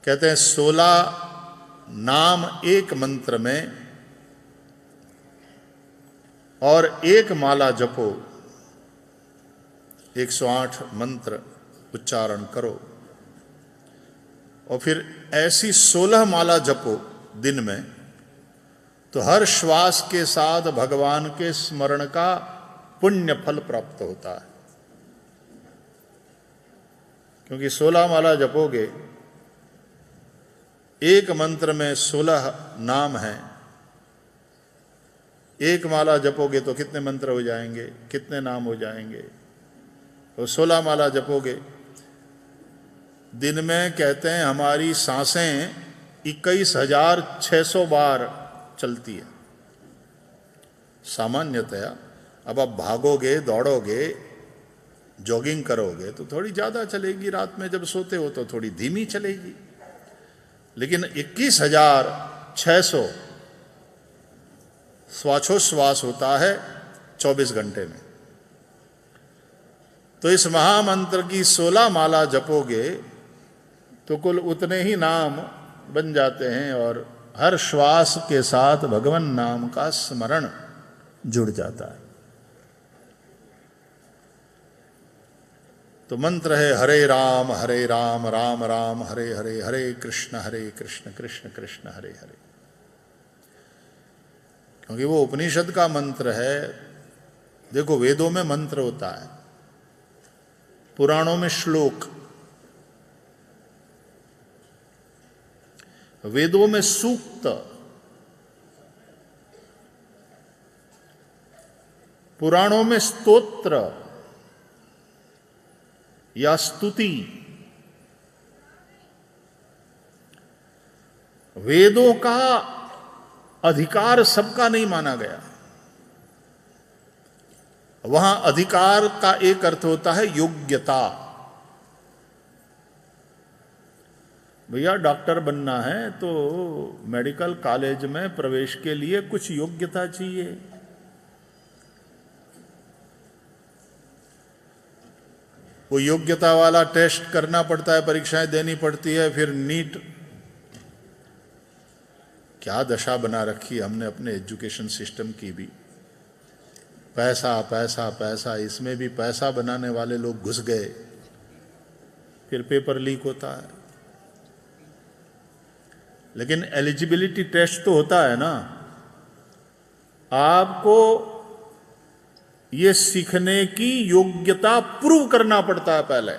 कहते हैं 16 नाम एक मंत्र में और एक माला जपो, 108 मंत्र उच्चारण करो और फिर ऐसी 16 माला जपो दिन में, तो हर श्वास के साथ भगवान के स्मरण का पुण्य फल प्राप्त होता है। क्योंकि 16 माला जपोगे, एक मंत्र में 16 नाम हैं, एक माला जपोगे तो कितने मंत्र हो जाएंगे, कितने नाम हो जाएंगे। तो 16 माला जपोगे दिन में, कहते हैं हमारी सांसें 21,600 बार चलती है सामान्यतया। अब आप भागोगे, दौड़ोगे, जॉगिंग करोगे तो थोड़ी ज़्यादा चलेगी, रात में जब सोते हो तो थोड़ी धीमी चलेगी, लेकिन 21,600 श्वासोश्वास होता है 24 घंटे में। तो इस महामंत्र की 16 माला जपोगे तो कुल उतने ही नाम बन जाते हैं और हर श्वास के साथ भगवान नाम का स्मरण जुड़ जाता है। तो मंत्र है हरे राम राम राम हरे हरे, हरे कृष्ण कृष्ण कृष्ण हरे हरे। क्योंकि वो उपनिषद का मंत्र है। देखो, वेदों में मंत्र होता है, पुराणों में श्लोक, वेदों में सूक्त, पुराणों में स्तोत्र या स्तुति। वेदों का अधिकार सबका नहीं माना गया। वहां अधिकार का एक अर्थ होता है योग्यता। भैया डॉक्टर बनना है तो मेडिकल कॉलेज में प्रवेश के लिए कुछ योग्यता चाहिए। वो योग्यता वाला टेस्ट करना पड़ता है, परीक्षाएं देनी पड़ती है, फिर नीट। क्या दशा बना रखी हमने अपने एजुकेशन सिस्टम की भी। पैसा पैसा पैसा, इसमें भी पैसा बनाने वाले लोग घुस गए, फिर पेपर लीक होता है। लेकिन एलिजिबिलिटी टेस्ट तो होता है ना। आपको ये सीखने की योग्यता प्रूव करना पड़ता है पहले।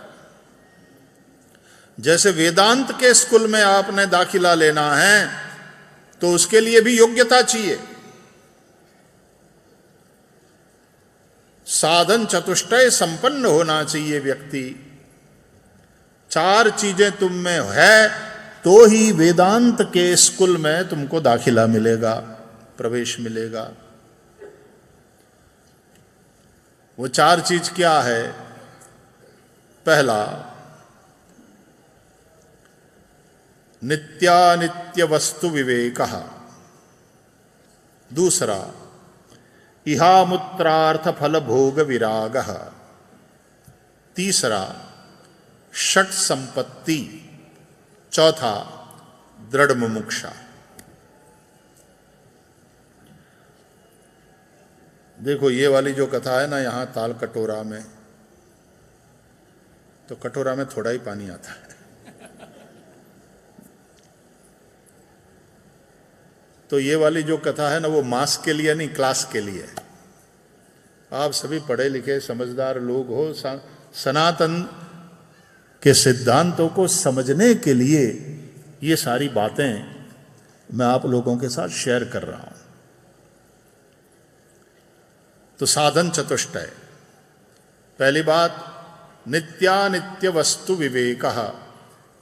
जैसे वेदांत के स्कूल में आपने दाखिला लेना है तो उसके लिए भी योग्यता चाहिए। साधन चतुष्टय संपन्न होना चाहिए व्यक्ति। 4 चीजें तुम में है तो ही वेदांत के स्कूल में तुमको दाखिला मिलेगा, प्रवेश मिलेगा। वो 4 चीज क्या है? पहला, नित्यानित्य वस्तु विवेकः। दूसरा, इहामुत्रार्थ फल भोग विरागः। तीसरा, षट संपत्ति। चौथा, दृढ़ मुमुक्षा। देखो, ये वाली जो कथा है ना यहाँ ताल कटोरा में, तो कटोरा में थोड़ा ही पानी आता है। तो ये वाली जो कथा है ना, वो मास के लिए नहीं, क्लास के लिए। आप सभी पढ़े लिखे समझदार लोग हो, सनातन के सिद्धांतों को समझने के लिए ये सारी बातें मैं आप लोगों के साथ शेयर कर रहा हूं। तो साधन चतुष्टय, पहली बात, नित्यानित्य वस्तु विवेकः।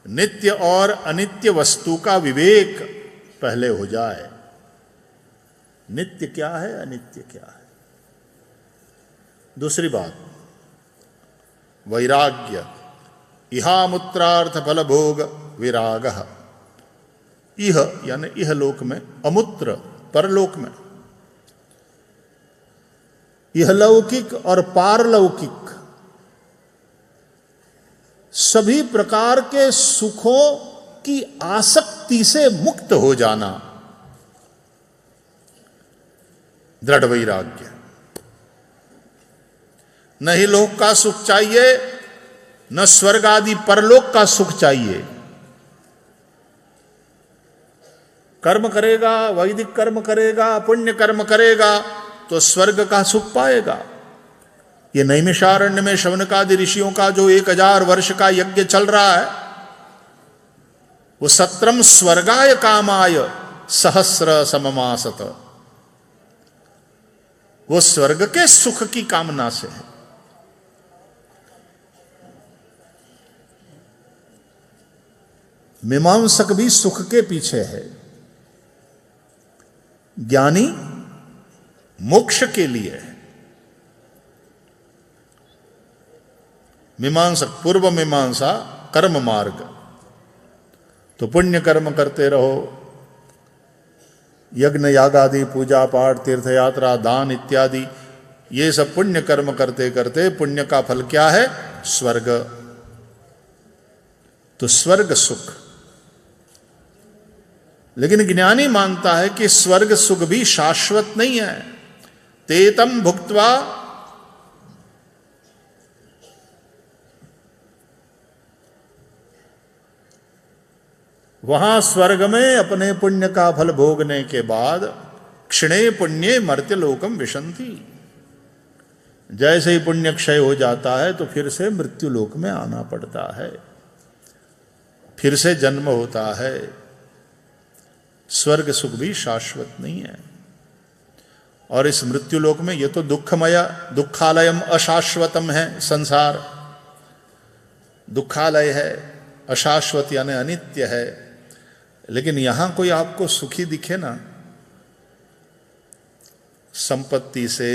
नित्य और अनित्य वस्तु का विवेक पहले हो जाए। नित्य क्या है, अनित्य क्या है। दूसरी बात, वैराग्य। इहामुत्रार्थ फल भोग विरागः। इह यानी इहलोक में, अमुत्र परलोक में। इहलौकिक और पारलौकिक सभी प्रकार के सुखों की आसक्ति से मुक्त हो जाना, दृढ़ वैराग्य। न ही लोक का सुख चाहिए, न स्वर्ग आदि परलोक का सुख चाहिए। कर्म करेगा, वैदिक कर्म करेगा, पुण्य कर्म करेगा तो स्वर्ग का सुख पाएगा। ये नैमिषारण्य में शौनकादि ऋषियों का जो 1000 वर्ष का यज्ञ चल रहा है, वो सत्रम स्वर्गाय कामाय सहस्र सममासत, वो स्वर्ग के सुख की कामना से है। मीमांसक भी सुख के पीछे है, ज्ञानी मोक्ष के लिए है। मीमांसक पूर्व मीमांसा कर्म मार्ग, तो पुण्य कर्म करते रहो, यज्ञ याग आदि, पूजा पाठ, तीर्थ यात्रा, दान इत्यादि, ये सब पुण्य कर्म करते करते पुण्य का फल क्या है? स्वर्ग। तो स्वर्ग सुख। लेकिन ज्ञानी मानता है कि स्वर्ग सुख भी शाश्वत नहीं है। तेतम भुक्त्वा, वहां स्वर्ग में अपने पुण्य का फल भोगने के बाद क्षणे पुण्ये मर्त्य लोकम विशंति, जैसे ही पुण्य क्षय हो जाता है तो फिर से मृत्यु लोक में आना पड़ता है, फिर से जन्म होता है। स्वर्ग सुख भी शाश्वत नहीं है। और इस मृत्यु लोक में ये तो दुखमय, दुखालयम अशाश्वतम है संसार, दुखालय है, अशाश्वत यानी अनित्य है। लेकिन यहां कोई आपको सुखी दिखे ना, संपत्ति से,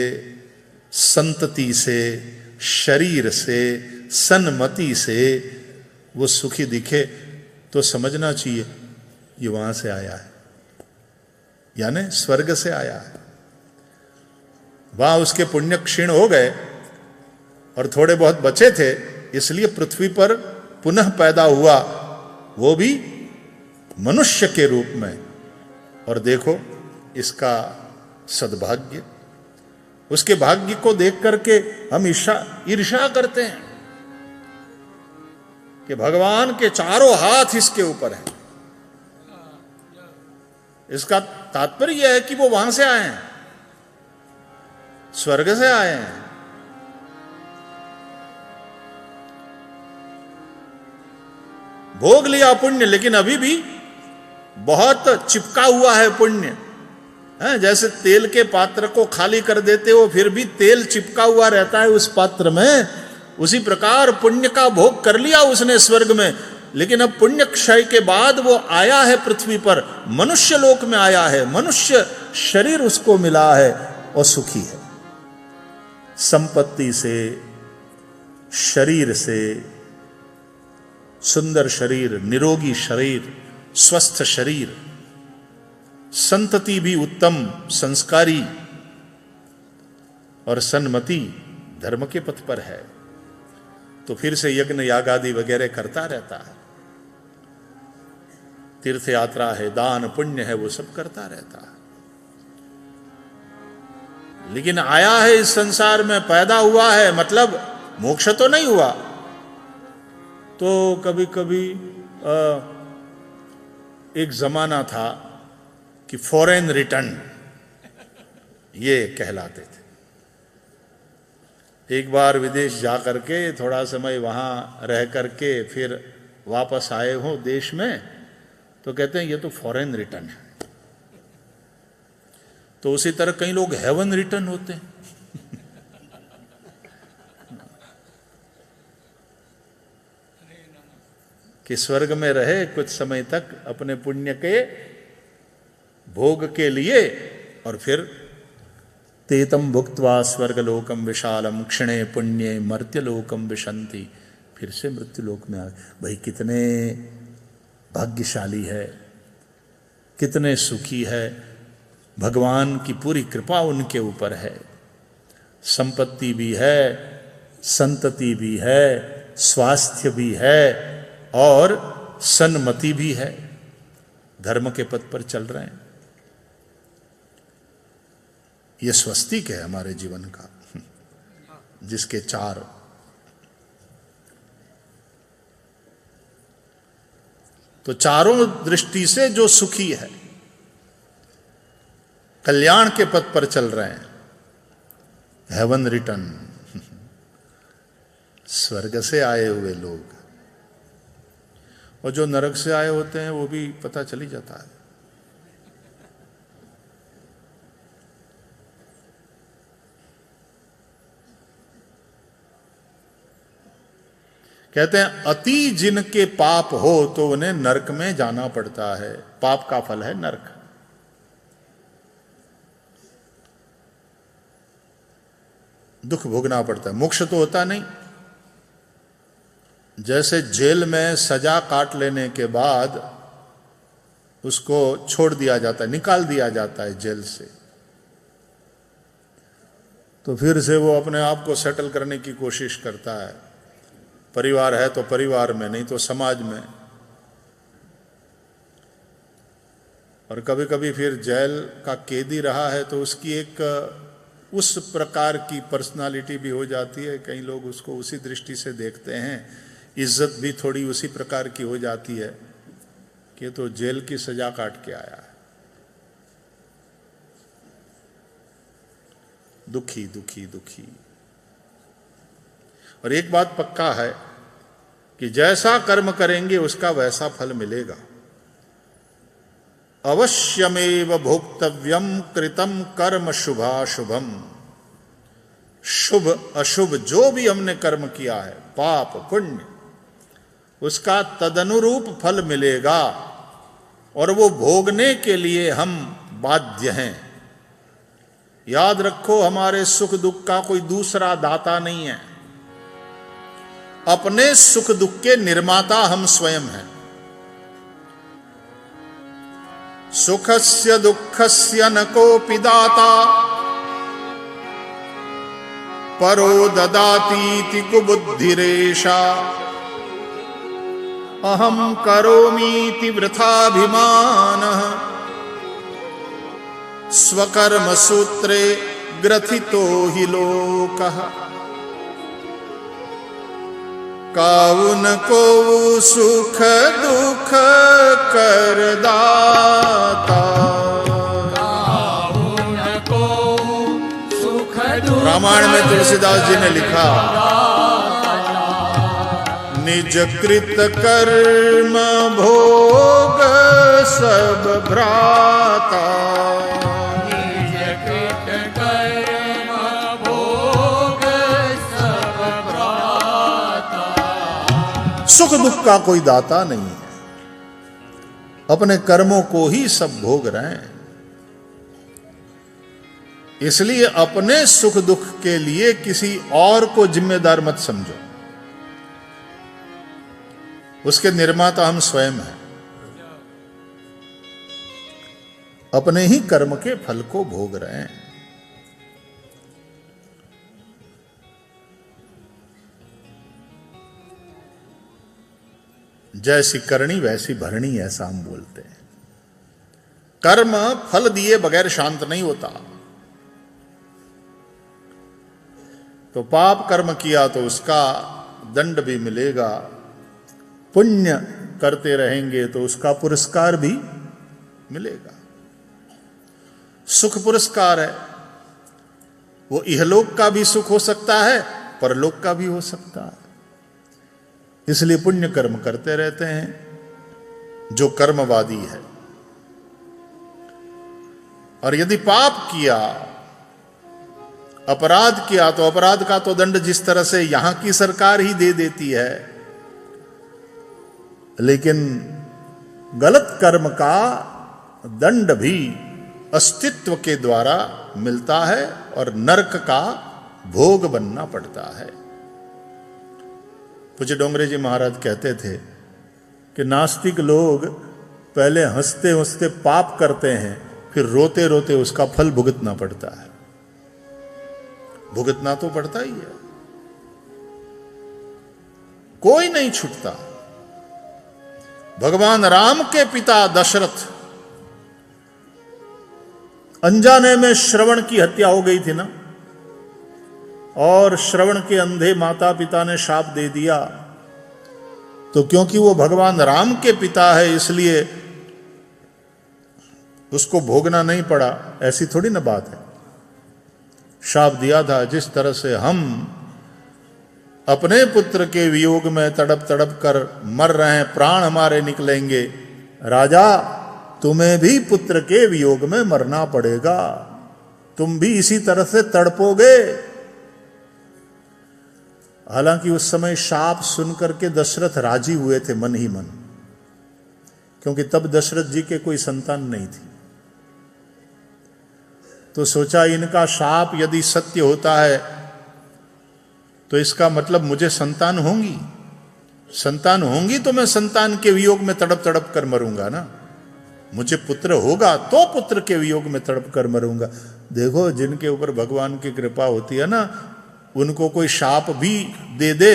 संतति से, शरीर से, सन्मति से वो सुखी दिखे तो समझना चाहिए ये वहां से आया है, यानी स्वर्ग से आया है। वहां उसके पुण्य क्षीण हो गए और थोड़े बहुत बचे थे, इसलिए पृथ्वी पर पुनः पैदा हुआ, वो भी मनुष्य के रूप में। और देखो इसका सद्भाग्य, उसके भाग्य को देख करके हम ईर्ष्या करते हैं कि भगवान के चारों हाथ इसके ऊपर हैं। इसका तात्पर्य यह है कि वो वहां से आए हैं, स्वर्ग से आए हैं। भोग लिया पुण्य, लेकिन अभी भी बहुत चिपका हुआ है पुण्य। जैसे तेल के पात्र को खाली कर देते हो फिर भी तेल चिपका हुआ रहता है उस पात्र में, उसी प्रकार पुण्य का भोग कर लिया उसने स्वर्ग में, लेकिन अब पुण्य क्षय के बाद वो आया है पृथ्वी पर, मनुष्य लोक में आया है, मनुष्य शरीर उसको मिला है और सुखी है। संपत्ति से, शरीर से, सुंदर शरीर, निरोगी शरीर, स्वस्थ शरीर, संतति भी उत्तम, संस्कारी, और सन्मति धर्म के पथ पर है, तो फिर से यज्ञ याग आदि वगैरह करता रहता है, तीर्थ यात्रा है, दान पुण्य है, वो सब करता रहता है। लेकिन आया है इस संसार में, पैदा हुआ है, मतलब मोक्ष तो नहीं हुआ। तो कभी कभी एक जमाना था कि फॉरेन रिटर्न ये कहलाते थे। एक बार विदेश जा करके थोड़ा समय वहां रह करके फिर वापस आए हो देश में, तो कहते हैं ये तो फॉरेन रिटर्न है। तो उसी तरह कई लोग हेवन रिटर्न होते हैं। कि स्वर्ग में रहे कुछ समय तक अपने पुण्य के भोग के लिए, और फिर तेतम भुक्त्वा स्वर्गलोकम विशालम क्षणे पुण्ये मर्त्यलोकम विशंति, फिर से मृत्युलोक में आ गए। भाई कितने भाग्यशाली है, कितने सुखी है, भगवान की पूरी कृपा उनके ऊपर है। संपत्ति भी है, संतति भी है, स्वास्थ्य भी है, और सन्मति भी है, धर्म के पथ पर चल रहे हैं। यह स्वस्तिक है हमारे जीवन का, जिसके चार तो चारों दृष्टि से जो सुखी है, कल्याण के पथ पर चल रहे हैं, हेवन रिटर्न, स्वर्ग से आए हुए लोग, और जो नरक से आए होते हैं वो भी पता चली जाता है। कहते हैं अति जिनके पाप हो तो उन्हें नरक में जाना पड़ता है। पाप का फल है नरक। दुख भोगना पड़ता है, मोक्ष तो होता नहीं। जैसे जेल में सजा काट लेने के बाद उसको छोड़ दिया जाता है, निकाल दिया जाता है जेल से, तो फिर से वो अपने आप को सेटल करने की कोशिश करता है। परिवार है तो परिवार में, नहीं तो समाज में। और कभी कभी फिर जेल का कैदी रहा है तो उसकी एक उस प्रकार की पर्सनालिटी भी हो जाती है, कई लोग उसको उसी दृष्टि से देखते हैं, इज्जत भी थोड़ी उसी प्रकार की हो जाती है कि तो जेल की सजा काट के आया है। दुखी दुखी दुखी। और एक बात पक्का है कि जैसा कर्म करेंगे उसका वैसा फल मिलेगा। अवश्यमेव भोक्तव्यम कृतम कर्म शुभाशुभम। शुभ अशुभ जो भी हमने कर्म किया है, पाप पुण्य, उसका तदनुरूप फल मिलेगा और वो भोगने के लिए हम बाध्य हैं। याद रखो, हमारे सुख दुख का कोई दूसरा दाता नहीं है। अपने सुख दुख के निर्माता हम स्वयं हैं। सुखस्य दुःखस्य न कोऽपि दाता परो ददातीति कुबुद्धिरेषा। अहं करोमीति वृथाभिमानः स्वकर्म सूत्रे ग्रथितो हि लोकः। काउन को सुख दुख कर दाता। काउन को सुख दुख। रामायण में तुलसीदास जी ने लिखा, निज कृत कर्म भोग सब भ्राता। सुख दुख का कोई दाता नहीं है, अपने कर्मों को ही सब भोग रहे हैं। इसलिए अपने सुख दुख के लिए किसी और को जिम्मेदार मत समझो। उसके निर्माता हम स्वयं हैं। अपने ही कर्म के फल को भोग रहे हैं। जैसी करनी वैसी भरनी, ऐसा हम बोलते हैं। कर्म फल दिए बगैर शांत नहीं होता। तो पाप कर्म किया तो उसका दंड भी मिलेगा, पुण्य करते रहेंगे तो उसका पुरस्कार भी मिलेगा। सुख पुरस्कार है, वो इहलोक का भी सुख हो सकता है, परलोक का भी हो सकता है। इसलिए पुण्य कर्म करते रहते हैं जो कर्मवादी है। और यदि पाप किया, अपराध किया, तो अपराध का तो दंड जिस तरह से यहां की सरकार ही दे देती है, लेकिन गलत कर्म का दंड भी अस्तित्व के द्वारा मिलता है और नरक का भोग बनना पड़ता है। पूज्य डोंगरे जी महाराज कहते थे कि नास्तिक लोग पहले हंसते हंसते पाप करते हैं, फिर रोते रोते उसका फल भुगतना पड़ता है। भुगतना तो पड़ता ही है, कोई नहीं छूटता। भगवान राम के पिता दशरथ, अनजाने में श्रवण की हत्या हो गई थी ना, और श्रवण के अंधे माता पिता ने शाप दे दिया, तो क्योंकि वो भगवान राम के पिता है इसलिए उसको भोगना नहीं पड़ा, ऐसी थोड़ी ना बात है। शाप दिया था। जिस तरह से हम अपने पुत्र के वियोग में तड़प तड़प कर मर रहे हैं, प्राण हमारे निकलेंगे, राजा तुम्हें भी पुत्र के वियोग में मरना पड़ेगा, तुम भी इसी तरह से तड़पोगे। हालांकि उस समय शाप सुनकर के दशरथ राजी हुए थे मन ही मन, क्योंकि तब दशरथ जी के कोई संतान नहीं थी। तो सोचा इनका शाप यदि सत्य होता है तो इसका मतलब मुझे संतान होंगी, संतान होंगी तो मैं संतान के वियोग में तड़प तड़प कर मरूंगा ना, मुझे पुत्र होगा तो पुत्र के वियोग में तड़प कर मरूंगा। देखो जिनके ऊपर भगवान की कृपा होती है ना, उनको कोई शाप भी दे दे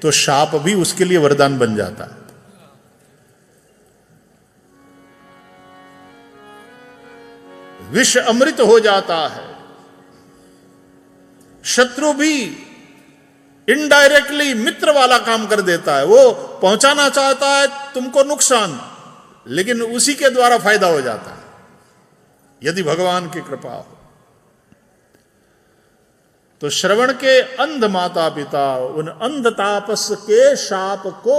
तो शाप भी उसके लिए वरदान बन जाता है। विष अमृत हो जाता है। शत्रु भी इनडायरेक्टली मित्र वाला काम कर देता है, वो पहुंचाना चाहता है तुमको नुकसान, लेकिन उसी के द्वारा फायदा हो जाता है यदि भगवान की कृपा हो। तो श्रवण के अंध माता पिता उन अंध तापस के शाप को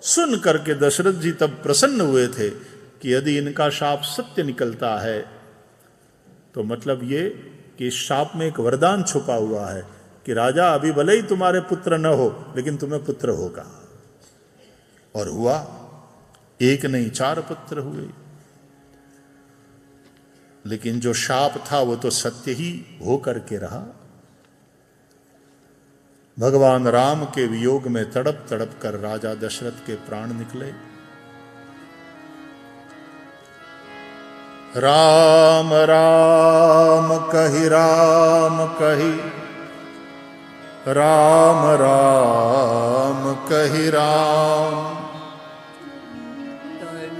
सुन करके दशरथ जी तब प्रसन्न हुए थे कि यदि इनका शाप सत्य निकलता है तो मतलब ये कि इस शाप में एक वरदान छुपा हुआ है कि राजा अभी भले ही तुम्हारे पुत्र न हो लेकिन तुम्हें पुत्र होगा। और हुआ, एक नहीं 4 पुत्र हुए। लेकिन जो शाप था वो तो सत्य ही हो करके रहा। भगवान राम के वियोग में तड़प तड़प कर राजा दशरथ के प्राण निकले। राम राम कहि राम कहि, राम राम कहि राम,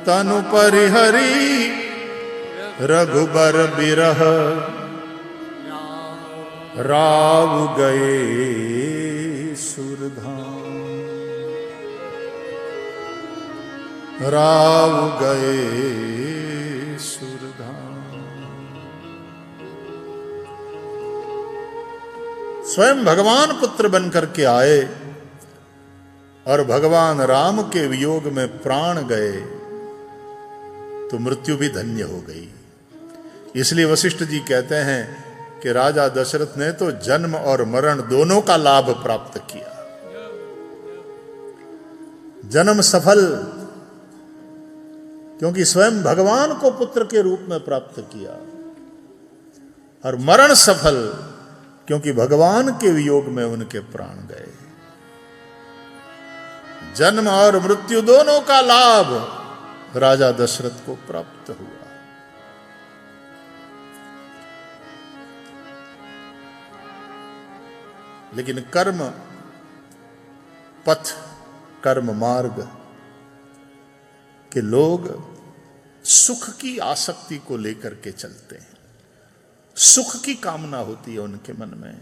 तनु परिहरि रघुबर बिरह, राव गए सुरधाम, राव गए सुरधाम। स्वयं भगवान पुत्र बनकर के आए और भगवान राम के वियोग में प्राण गए तो मृत्यु भी धन्य हो गई। इसलिए वशिष्ठ जी कहते हैं कि राजा दशरथ ने तो जन्म और मरण दोनों का लाभ प्राप्त किया। जन्म सफल क्योंकि स्वयं भगवान को पुत्र के रूप में प्राप्त किया, और मरण सफल क्योंकि भगवान के वियोग में उनके प्राण गए। जन्म और मृत्यु दोनों का लाभ राजा दशरथ को प्राप्त हुआ। लेकिन कर्म पथ, कर्म मार्ग के लोग सुख की आसक्ति को लेकर के चलते हैं, सुख की कामना होती है उनके मन में।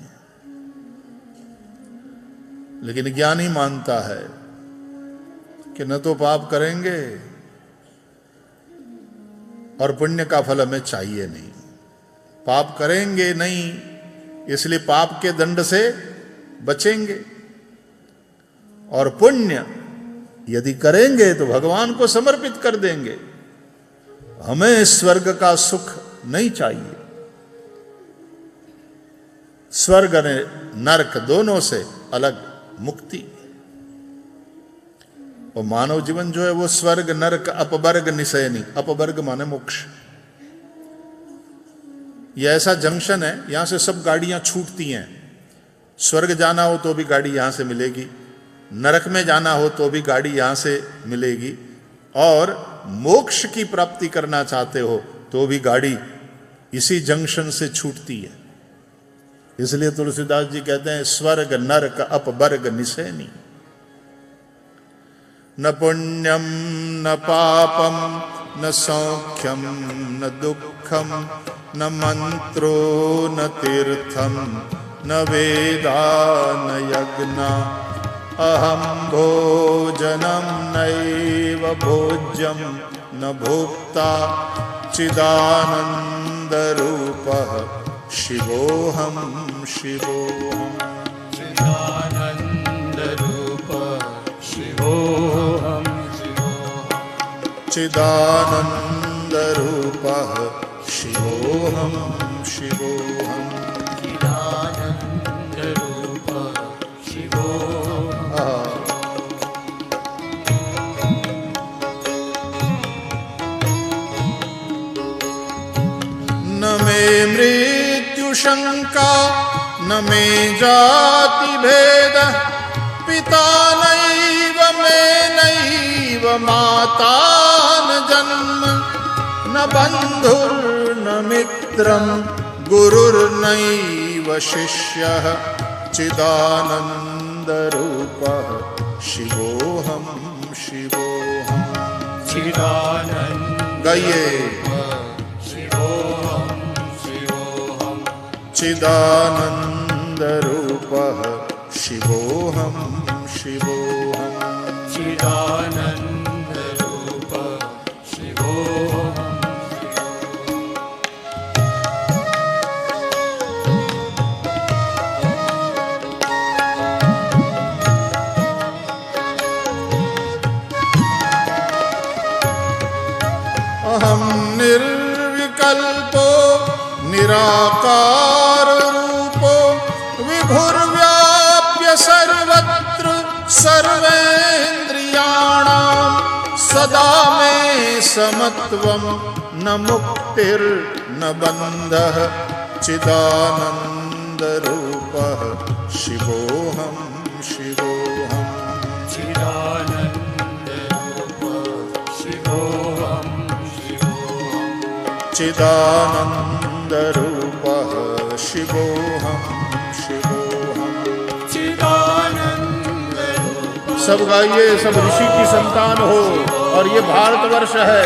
लेकिन ज्ञानी मानता है कि न तो पाप करेंगे और पुण्य का फल हमें चाहिए नहीं, पाप करेंगे नहीं इसलिए पाप के दंड से बचेंगे, और पुण्य यदि करेंगे तो भगवान को समर्पित कर देंगे। हमें स्वर्ग का सुख नहीं चाहिए। स्वर्ग ने नरक दोनों से अलग मुक्ति, और मानव जीवन जो है वो स्वर्ग नरक अपवर्ग निशयनी, अपवर्ग माने मोक्ष। ये ऐसा जंक्शन है, यहां से सब गाड़ियां छूटती हैं। स्वर्ग जाना हो तो भी गाड़ी यहां से मिलेगी, नरक में जाना हो तो भी गाड़ी यहां से मिलेगी, और मोक्ष की प्राप्ति करना चाहते हो तो भी गाड़ी इसी जंक्शन से छूटती है। इसलिए तुलसीदास जी कहते हैं स्वर्ग नरक अपवर्ग निशैनी। न पुण्यम न पापम न सौख्यम न दुःखम न मंत्रो न तीर्थम न वेदा न यज्ञ अहम भोजनम नैव भोज्यम न भोक्ता चिदानंद रूपः शिवोऽहं शिवोऽहम् चिदानंद रूपः शिवोऽहं शिवोऽहम् चिदानंद रूपः शिवोऽहं शिवोऽहम् चिदानंद रूपः शिवोऽहम् न मे मृत्युशंका न मे जाति भेद पिता नैव मे नैव माता न जन्म न बन्धुर्न मित्रं गुरुर्नैव शिष्यः चिदानंद रूपः शिवोऽहं शिवोऽहम् चिदानंद गाइए चिदानंद रूपः शिवोऽहं शिवोऽहम् चिदानंद रूपः शिवोऽहं अहं निर्विकल्पो निराकार रूपो विभुर्व्याप्य सर्वत्र सर्वेन्द्रियाणां सदा मे समत्वं न मुक्तिर्न बन्धः चिदानंद रूपः शिवोऽहं शिवोऽहम् चिदानंद रूपः शिवोऽहं शिवोऽहम् चिदानंद रूपः शिवोऽहं शिवोऽहम् चिदानंद रूपः सब गाइए, सब ऋषि की संतान हो और ये भारतवर्ष है,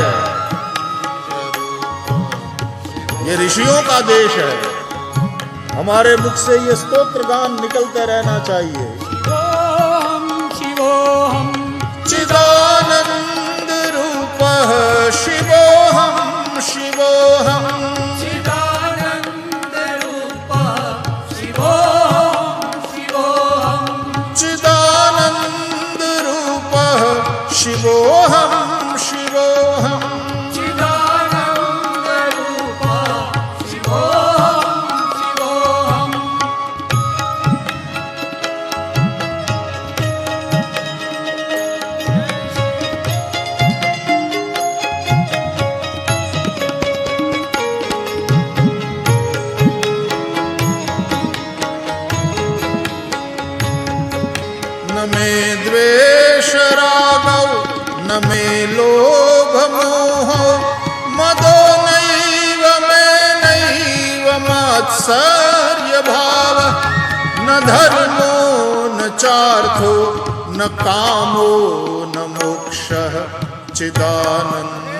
ये ऋषियों का देश है। हमारे मुख से ये स्तोत्र गान निकलते रहना चाहिए। शिवोऽहं शिवोऽहं चिदानंद रूपः शिवोऽहं शिवोऽहम् चिदानंद रूपः शिवोऽहं शिवोऽहं चिदानंद रूपः शिवोऽहं शिवोऽहम् चिदानंद रूपः शिवोऽहं शिवोऽहम् न मे द्वेष रागौ न मे लोभ मोहो मदो नैव मे नैव मात्सर्य भाव न धर्मो न चार्थो न कामो न मोक्षः चिदानंद